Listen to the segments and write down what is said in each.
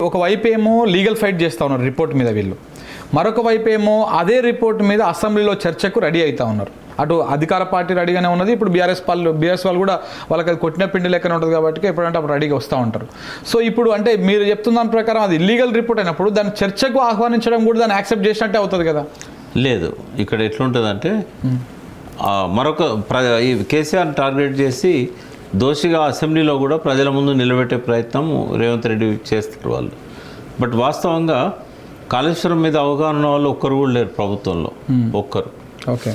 ఒకవైపు ఏమో legal fight చేస్తూ ఉన్నారు రిపోర్ట్ మీద వీళ్ళు, మరొక వైపు ఏమో అదే రిపోర్ట్ మీద అసెంబ్లీలో చర్చకు రెడీ అవుతూ ఉన్నారు. అటు అధికార పార్టీ రెడీగానే ఉన్నది, ఇప్పుడు బీఆర్ఎస్ వాళ్ళు కూడా వాళ్ళకి అది కొట్టిన పిండి లెక్కనే ఉంటుంది కాబట్టి ఎప్పుడంటే అప్పుడు రెడీగా వస్తూ ఉంటారు. సో ఇప్పుడు అంటే మీరు చెప్తున్న దాని ప్రకారం అది ఇల్లీగల్ రిపోర్ట్ అయినప్పుడు దాన్ని చర్చకు ఆహ్వానించడం కూడా దాన్ని యాక్సెప్ట్ చేసినట్టే అవుతుంది కదా? లేదు, ఇక్కడ ఎట్లుంటుందంటే మరొక ఈ కేసీఆర్ టార్గెట్ చేసి దోషిగా అసెంబ్లీలో కూడా ప్రజల ముందు నిలబెట్టే ప్రయత్నం రేవంత్ రెడ్డి చేస్తారు వాళ్ళు. బట్ వాస్తవంగా కాళేశ్వరం మీద అవగాహన ఉన్న వాళ్ళు ఒక్కరు కూడా లేరు ప్రభుత్వంలో, ఒక్కరు. ఓకే,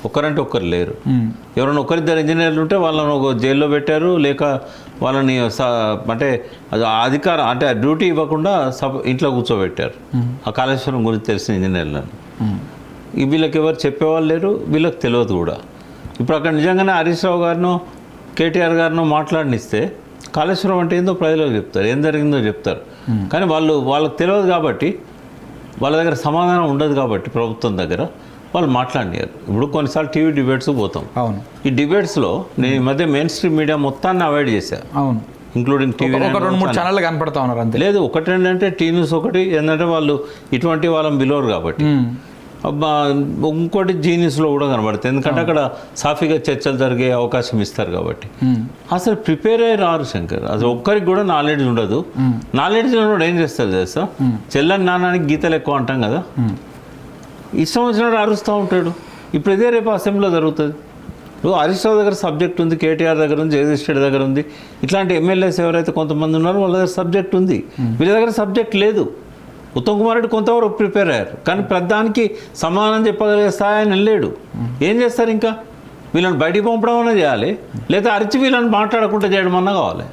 ఒక్కరంటే ఒక్కరు లేరు. ఎవరైనా ఒకరిద్దరు ఇంజనీర్లు ఉంటే వాళ్ళని ఒక జైల్లో పెట్టారు, లేక వాళ్ళని అంటే అధికారం అంటే డ్యూటీ ఇవ్వకుండా ఇంట్లో కూర్చోబెట్టారు ఆ కాళేశ్వరం గురించి తెలిసిన ఇంజనీర్లను. వీళ్ళకి ఎవరు చెప్పేవాళ్ళు లేరు, వీళ్ళకి తెలియదు కూడా. ఇప్పుడు అక్కడ నిజంగానే హరీష్ రావు గారినో కేటీఆర్ గారినో మాట్లాడనిస్తే కాళేశ్వరం అంటే ఏందో ప్రజలకు చెప్తారు, ఏం జరిగిందో చెప్తారు. కానీ వాళ్ళకి తెలియదు కాబట్టి, వాళ్ళ దగ్గర సమాధానం ఉండదు కాబట్టి ప్రభుత్వం దగ్గర వాళ్ళు మాట్లాడినారు. ఇప్పుడు కొన్నిసార్లు టీవీ డిబేట్స్ పోతాం. అవును, ఈ డిబేట్స్లో నేను ఈ మధ్య మెయిన్ స్ట్రీమ్ మీడియా మొత్తాన్ని అవాయిడ్ చేశాను. అవును, ఇంక్లూడింగ్ టీవీ 2-3 ఛానళ్ళు కనపడతా ఉన్నారు అంతే. లేదు, ఒకటి ఏంటంటే టీ న్యూస్ ఒకటి, ఏంటంటే వాళ్ళు ఇటువంటి వాళ్ళని బిలోరు కాబట్టి. ఇంకోటి జీ న్యూస్లో కూడా కనబడుతుంది, ఎందుకంటే అక్కడ సాఫీగా చర్చలు జరిగే అవకాశం ఇస్తారు కాబట్టి. అసలు ప్రిపేర్ అయ్యి రారు శంకర్, అసలు ఒక్కరికి కూడా నాలెడ్జ్ ఉండదు. నాలెడ్జ్ ఉన్నవాడు ఏం చేస్తారు తెలుసా, చెల్లని నానానికి గీతలు ఎక్కువ అంటాం కదా, ఇష్టం వచ్చినట్టు అరుస్తూ ఉంటాడు. ఇప్పుడు ఇదే రేపు అసెంబ్లీలో జరుగుతుంది. ఇప్పుడు హరీష్ రావు దగ్గర సబ్జెక్ట్ ఉంది, కేటీఆర్ దగ్గర ఉంది, జగదీష్ రెడ్డి దగ్గర ఉంది, ఇట్లాంటి ఎమ్మెల్యేస్ ఎవరైతే కొంతమంది ఉన్నారో వాళ్ళ దగ్గర సబ్జెక్ట్ ఉంది, వీళ్ళ దగ్గర సబ్జెక్ట్ లేదు. ఉత్తమ్ కుమార్ రెడ్డి కొంతవరకు ప్రిపేర్ అయ్యారు, కానీ ప్రధానికి సమాధానం చెప్పగలిగే స్థాయి వెళ్ళాడు. ఏం చేస్తారు ఇంకా? వీళ్ళని బయటికి పంపడం అన్నా చేయాలి, లేదా అరిచి వీళ్ళని మాట్లాడకుండా చేయడం అన్నా కావాలి.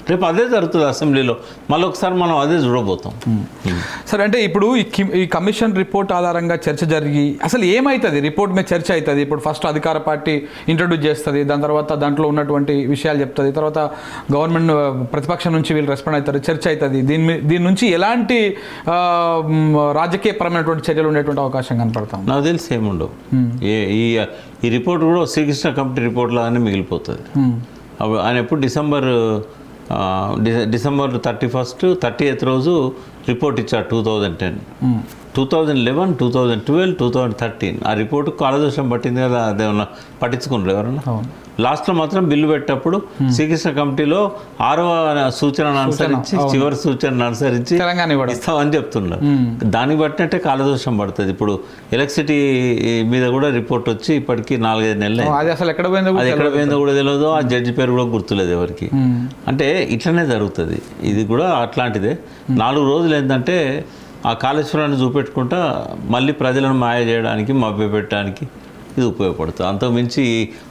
రేపు అదే జరుగుతుంది అసెంబ్లీలో, మళ్ళీ ఒకసారి మనం అదే చూడబోతాం. సరే, అంటే ఇప్పుడు ఈ కమిషన్ రిపోర్ట్ ఆధారంగా చర్చ జరిగి అసలు ఏమవుతుంది? రిపోర్ట్ మీద చర్చ అవుతుంది. ఇప్పుడు ఫస్ట్ అధికార పార్టీ ఇంట్రడ్యూస్ చేస్తుంది, దాని తర్వాత దాంట్లో ఉన్నటువంటి విషయాలు చెప్తుంది, తర్వాత గవర్నమెంట్ ప్రతిపక్షం నుంచి వీళ్ళు రెస్పాండ్ అవుతారు, చర్చ అవుతుంది. దీని నుంచి ఎలాంటి రాజకీయపరమైనటువంటి చర్యలు ఉండేటువంటి అవకాశం కనపడతాం? నాకు తెలిసి ఏముండవు. ఈ రిపోర్ట్ కూడా శ్రీకృష్ణ కమిటీ రిపోర్ట్ లాగానే మిగిలిపోతుంది. ఆయన ఎప్పుడు డిసెంబర్ 30th రోజు రిపోర్ట్ ఇచ్చారు. 2010, 2011, 2012, 2013 ఆ రిపోర్టు కాలదోషం పట్టింది కదా, అదేమన్నా పట్టించుకున్నారు ఎవరన్నా? లాస్ట్లో మాత్రం బిల్లు పెట్టేటప్పుడు శ్రీకృష్ణ కమిటీలో 6వ సూచనను అనుసరించి, చివరి సూచనను అనుసరించి ఇస్తామని చెప్తున్నారు. దాన్ని బట్టినట్టే కాలదోషం పడుతుంది. ఇప్పుడు ఎలక్ట్రిసిటీ మీద కూడా రిపోర్ట్ వచ్చి ఇప్పటికీ 4-5 నెలలు. అది ఎక్కడ పోయిందో కూడా తెలియదు, ఆ జడ్జి పేరు కూడా గుర్తులేదు ఎవరికి. అంటే ఇట్లనే జరుగుతుంది. ఇది కూడా అట్లాంటిదే. 4 రోజులు ఏంటంటే ఆ కాళేశ్వరాన్ని చూపెట్టుకుంటా మళ్ళీ ప్రజలను మాయ చేయడానికి, మభ్యపెట్టడానికి ఇది ఉపయోగపడుతుంది. అంతకుమించి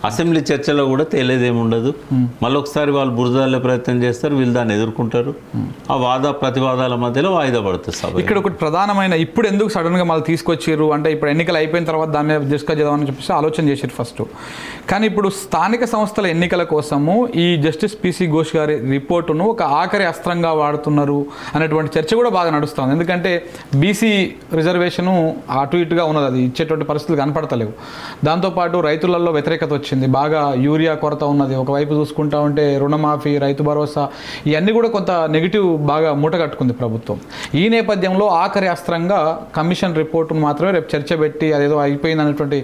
అసెంబ్లీ చర్చలో కూడా తేలేదేముండదు. మళ్ళీ ఒకసారి వాళ్ళు బురదల్లే ప్రయత్నం చేస్తారు, వీళ్ళు దాన్ని ఎదుర్కొంటారు. ఆ ప్రతివాదాల మధ్యలో వాయిదా పడుతుంది సభ. ఇక్కడ ఒకటి ప్రధానమైన, ఇప్పుడు ఎందుకు సడన్గా మళ్ళీ తీసుకొచ్చారు అంటే, ఇప్పుడు ఎన్నికలు అయిపోయిన తర్వాత దాన్ని డిస్కస్ చేద్దామని చెప్పేసి ఆలోచన చేశారు ఫస్ట్. కానీ ఇప్పుడు స్థానిక సంస్థల ఎన్నికల కోసము ఈ జస్టిస్ పిసి ఘోష్ గారి రిపోర్టును ఒక ఆఖరి అస్త్రంగా వాడుతున్నారు అనేటువంటి చర్చ కూడా బాగా నడుస్తుంది. ఎందుకంటే బీసీ రిజర్వేషను అటు ఇటుగా ఉన్నది, అది ఇచ్చేటువంటి పరిస్థితులు కనపడతలేవు. దాంతోపాటు రైతులలో వ్యతిరేకత వచ్చింది, బాగా యూరియా కొరత ఉన్నది. ఒకవైపు చూసుకుంటా ఉంటే రుణమాఫీ, రైతు భరోసా, ఇవన్నీ కూడా కొంత నెగిటివ్ బాగా మూటగట్టుకుంది ప్రభుత్వం. ఈ నేపథ్యంలో ఆఖరి అస్త్రంగా కమిషన్ రిపోర్టును మాత్రమే రేపు చర్చ పెట్టి అదేదో అయిపోయింది అనేటువంటి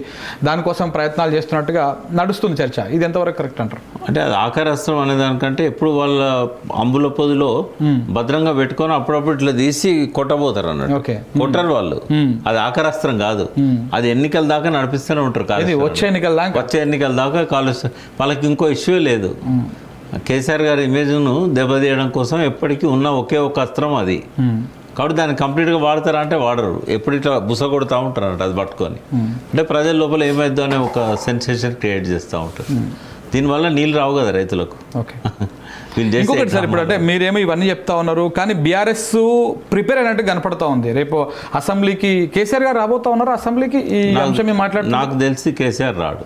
దానికోసం ప్రయత్నాలు చేస్తున్నట్టుగా నడుస్తుంది చర్చ. ఇది ఎంతవరకు కరెక్ట్ అంటారు? అంటే అది ఆఖరి అస్త్రం అనే దానికంటే ఎప్పుడు వాళ్ళ అంబుల పొదిలో భద్రంగా పెట్టుకొని అప్పుడప్పుడు ఇట్లా తీసి కొట్టబోతారు అన్నట్టు. కొట్టరు వాళ్ళు, అది ఆఖరి అస్త్రం కాదు. అది ఎన్నికల దాకా నడిపిస్తూనే ఉంటారు. వచ్చే ఎన్నికల దాకా కాలుస్తారు. వాళ్ళకి ఇంకో ఇష్యూ లేదు. కేసీఆర్ గారి ఇమేజ్ను దెబ్బతీయడం కోసం ఎప్పటికీ ఉన్న ఒకే ఒక అస్త్రం అది. కాబట్టి దాన్ని కంప్లీట్గా వాడతారా అంటే వాడరు. ఎప్పుడు ఇట్లా బుస కొడుతూ ఉంటారంట అది పట్టుకొని. అంటే ప్రజల లోపల ఏమైద్దో అనే ఒక సెన్సేషన్ క్రియేట్ చేస్తూ ఉంటారు. దీనివల్ల నీళ్ళు రావు కదా రైతులకు. ఇంకొకటి సార్, ఇప్పుడు అంటే మీరేమో ఇవన్నీ చెప్తా ఉన్నారు, కానీ బీఆర్ఎస్ ప్రిపేర్ అయినట్టు కనపడతా ఉంది. రేపు అసెంబ్లీకి కేసీఆర్ గారు రాబోతా ఉన్నారు అసెంబ్లీకి. ఈ అంశం మాట్లాడు, నాకు తెలిసి కేసీఆర్ రారు.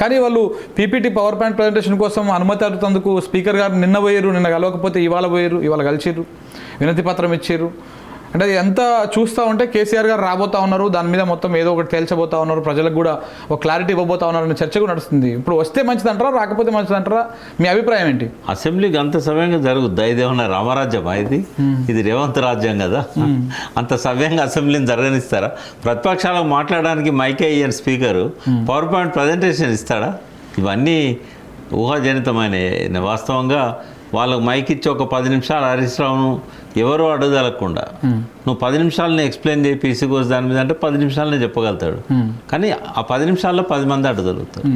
కానీ వాళ్ళు పీపీటీ పవర్ పాయింట్ ప్రజెంటేషన్ కోసం అనుమతి అడుగుతందుకు స్పీకర్ గారు నిన్న కలవకపోతే ఇవాళ కలిసిర్రు, వినతి పత్రం ఇచ్చారు. అంటే అది ఎంత చూస్తూ ఉంటే కేసీఆర్ గారు రాబోతా ఉన్నారు, దాని మీద మొత్తం ఏదో ఒకటి తేల్చబోతా ఉన్నారు, ప్రజలకు కూడా ఒక క్లారిటీ ఇవ్వబోతా ఉన్నారు అనే చర్చ కూడా నడుస్తుంది. ఇప్పుడు వస్తే మంచిదంటారా, రాకపోతే మంచిదంటారా, మీ అభిప్రాయం ఏంటి? అసెంబ్లీకి అంత సవ్యంగా జరుగుద్దా? ఇదేమన్నా రామరాజ్యమా? ఇది రేవంత్ రాజ్యం కదా. అంత సవ్యంగా అసెంబ్లీని జరగనిస్తారా? ప్రతిపక్షాలకు మాట్లాడడానికి మైకే ఇయ్యని స్పీకరు పవర్ పాయింట్ ప్రజెంటేషన్ ఇస్తాడా? ఇవన్నీ ఊహాజనితమైన. వాస్తవంగా వాళ్ళకు మైక్ ఇచ్చి ఒక 10 నిమిషాలు హరీష్ రావును ఎవరో అడగదలకుండా నువ్వు 10 నిమిషాలని ఎక్స్ప్లెయిన్ చేయి పీసీ కోర్స్ దాని మీద అంటే 10 నిమిషాలనే చెప్పగలుగుతాడు. కానీ ఆ 10 నిమిషాల్లో 10 మంది అడగలుగుతారు.